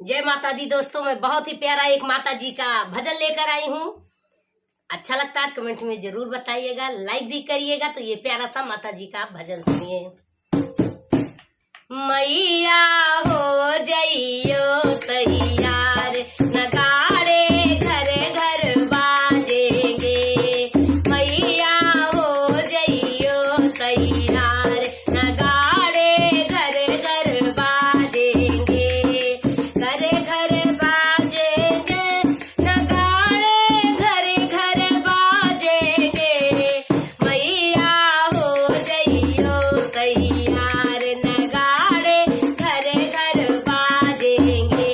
जय माता दी दोस्तों, मैं बहुत ही प्यारा एक माता जी का भजन लेकर आई हूँ। अच्छा लगता है कमेंट में जरूर बताइएगा, लाइक भी करिएगा। तो ये प्यारा सा माता जी का भजन सुनिए। मैया हो जइयो तैयार, नगाड़े घर घर बाजेंगे। मैया हो जइयो तैयार, नगाड़े घर घर बाजेंगे। घर घर बाजेंगे, नगाड़े घर घर बाजेंगे। मैया हो जइयो तैयार, नगाड़े घर घर बाजेंगे।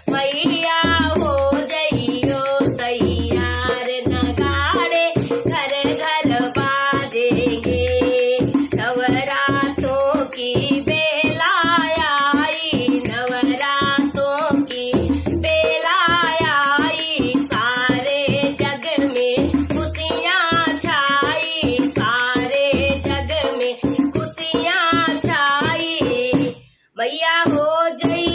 मैया हो जइयो तैयार, नगाड़े घर घर बाजेंगे। नवरातों की बेला आई, नवरातों की बेला आई। सारे जग में खुशियाँ छाई, सारे जग में खुशियाँ छाई। मैया हो जई